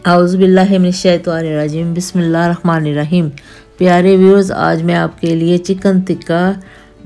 औज़ुबिल्लाहिमिनश्शैतानिर्रजीम बिस्मिल्लाहिर्रहमानिर्रहीम। प्यारे व्यूअर्स, आज मैं आपके लिए चिकन टिक्का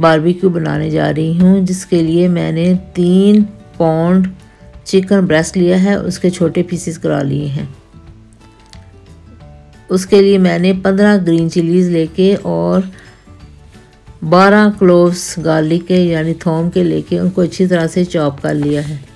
बारबेक्यू बनाने जा रही हूँ, जिसके लिए मैंने 3 पाउंड चिकन ब्रेस्ट लिया है, उसके छोटे पीसेस करा लिए हैं। उसके लिए मैंने 15 ग्रीन चिलीज़ लेके और 12 क्लोव्स गार्लिक के यानी थोम के लेके उनको अच्छी तरह से चॉप कर लिया है।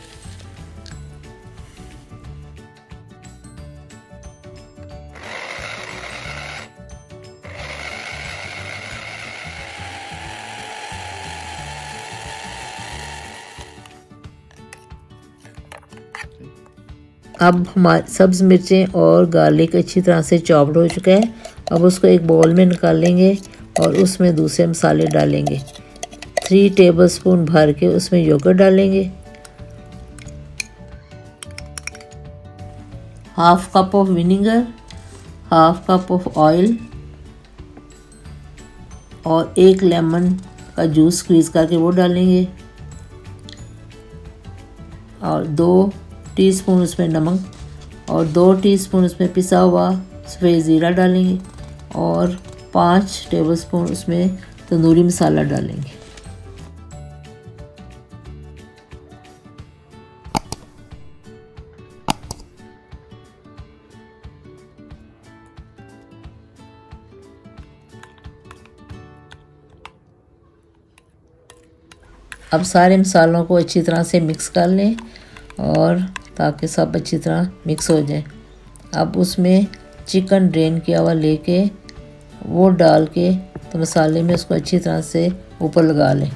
अब हमारी सब्ज़ मिर्चें और गार्लिक अच्छी तरह से चॉप्ड हो चुका है। अब उसको एक बाउल में निकाल लेंगे और उसमें दूसरे मसाले डालेंगे। 3 टेबलस्पून भर के उसमें योगर्ट डालेंगे, half cup of vinegar, half cup of oil और 1 लेमन का जूस स्क्वीज़ करके वो डालेंगे और 2 टीस्पून उसमें नमक और 2 टीस्पून उसमें पिसा हुआ सफ़ेद ज़ीरा डालेंगे और 5 टेबलस्पून उसमें तंदूरी मसाला डालेंगे। अब सारे मसालों को अच्छी तरह से मिक्स कर लें और ताकि सब अच्छी तरह मिक्स हो जाए। अब उसमें चिकन ड्रेन किया हुआ लेके वो डाल के तो मसाले में उसको अच्छी तरह से ऊपर लगा लें।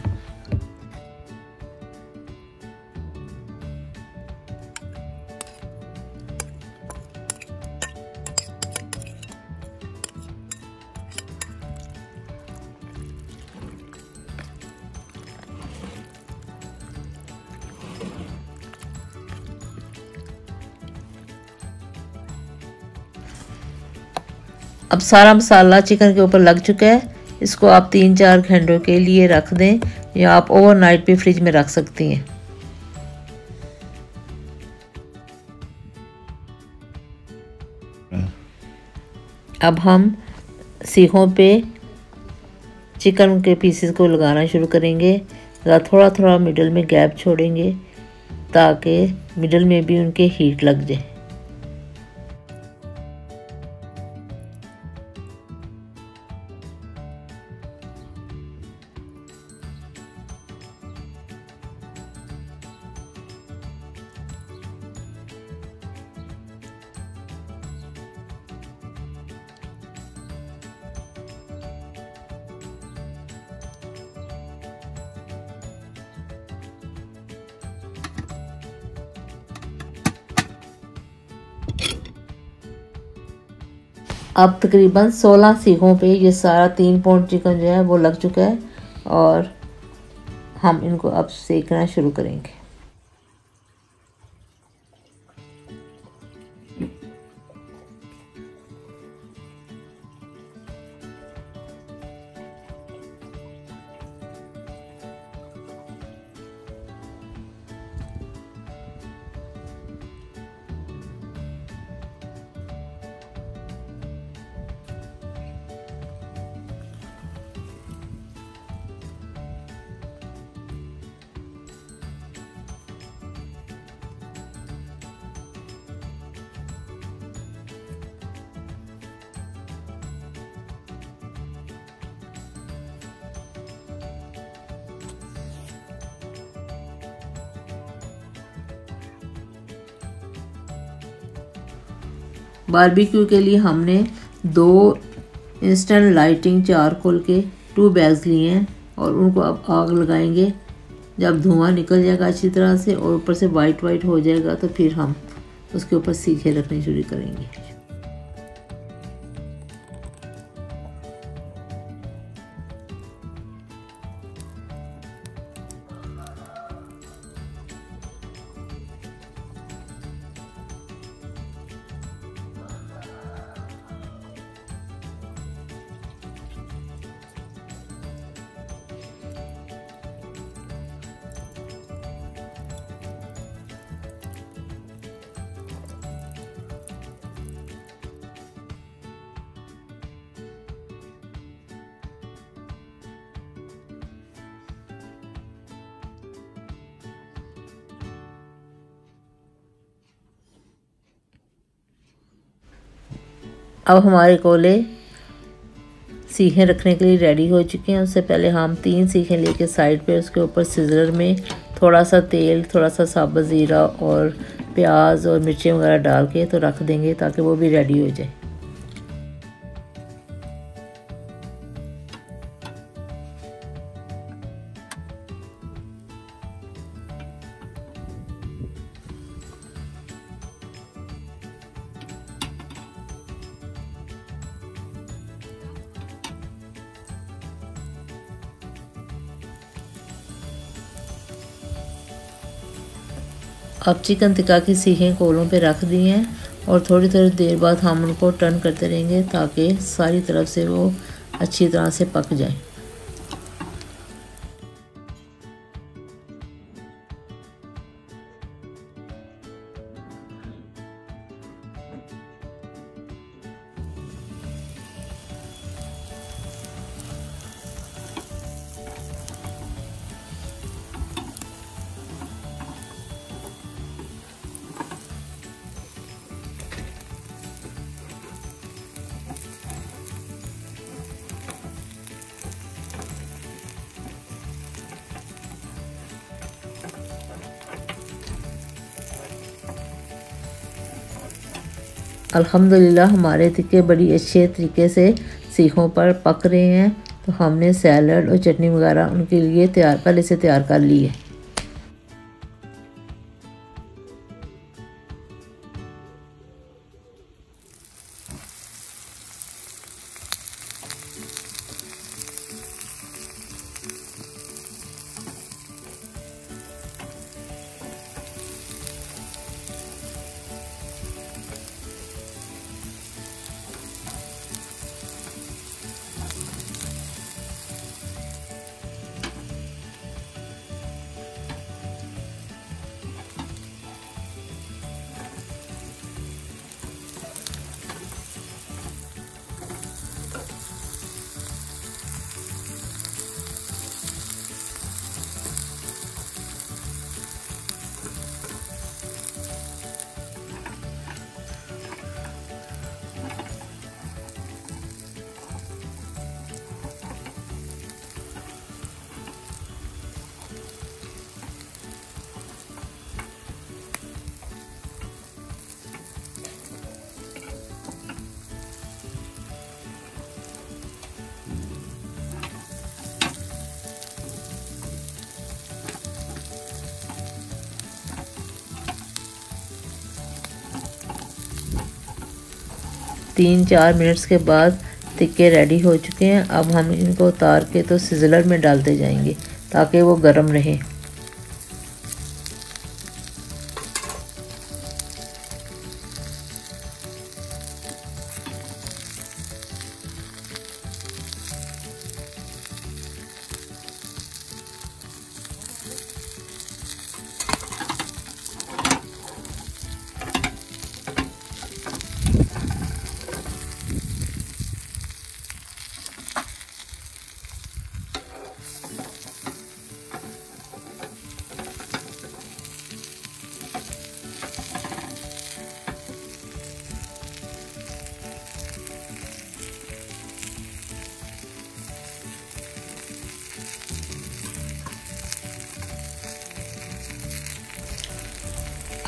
अब सारा मसाला चिकन के ऊपर लग चुका है। इसको आप 3-4 घंटों के लिए रख दें या आप ओवरनाइट भी फ्रिज में रख सकती हैं। अब हम सीखों पे चिकन के पीसेस को लगाना शुरू करेंगे। थोड़ा थोड़ा मिडल में गैप छोड़ेंगे ताकि मिडल में भी उनके हीट लग जाए। अब तकरीबन 16 सीखों पे ये सारा 3 पाउंड चिकन जो है वो लग चुका है और हम इनको अब सेकना शुरू करेंगे। बारबेक्यू के लिए हमने 2 इंस्टेंट लाइटिंग चारकोल के 2 बैग्स लिए हैं और उनको अब आग लगाएंगे। जब धुआं निकल जाएगा अच्छी तरह से और ऊपर से वाइट हो जाएगा तो फिर हम उसके ऊपर सीखे रखने शुरू करेंगे। अब हमारे कोले सीखें रखने के लिए रेडी हो चुके हैं। उससे पहले हम 3 सीखें लेके साइड पे उसके ऊपर सिजलर में थोड़ा सा तेल, थोड़ा सा साबुत ज़ीरा और प्याज और मिर्चें वगैरह डाल के तो रख देंगे ताकि वो भी रेडी हो जाए। अब चिकन टिक्का की सीखें कोलों पे रख दी हैं और थोड़ी थोड़ी देर बाद हम उनको टर्न करते रहेंगे ताकि सारी तरफ से वो अच्छी तरह से पक जाए। अल्हम्दुलिल्लाह हमारे टिक्के बड़ी अच्छे तरीके से सीखों पर पक रहे हैं। तो हमने सैलड और चटनी वगैरह उनके लिए पहले से तैयार कर ली है। तीन 4 मिनट्स के बाद टिक्के रेडी हो चुके हैं। अब हम इनको उतार के तो सिजलर में डालते जाएंगे ताकि वो गर्म रहे।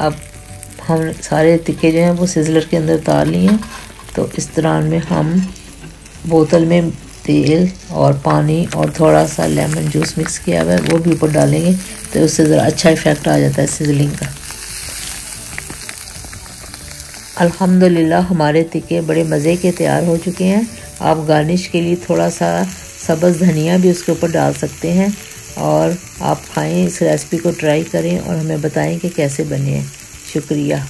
अब हम सारे टिक्के जो हैं वो सिजलर के अंदर उतार लिए हैं। तो इस तरह में हम बोतल में तेल और पानी और थोड़ा सा लेमन जूस मिक्स किया हुआ है वो भी ऊपर डालेंगे तो उससे ज़रा अच्छा इफ़ेक्ट आ जाता है सिजलिंग का। अल्हम्दुलिल्लाह हमारे टिक्के बड़े मज़े के तैयार हो चुके हैं। आप गार्निश के लिए थोड़ा सा सब्ज़ धनिया भी उसके ऊपर डाल सकते हैं और आप खाएं, इस रेसिपी को ट्राई करें और हमें बताएं कि कैसे बने हैं। शुक्रिया।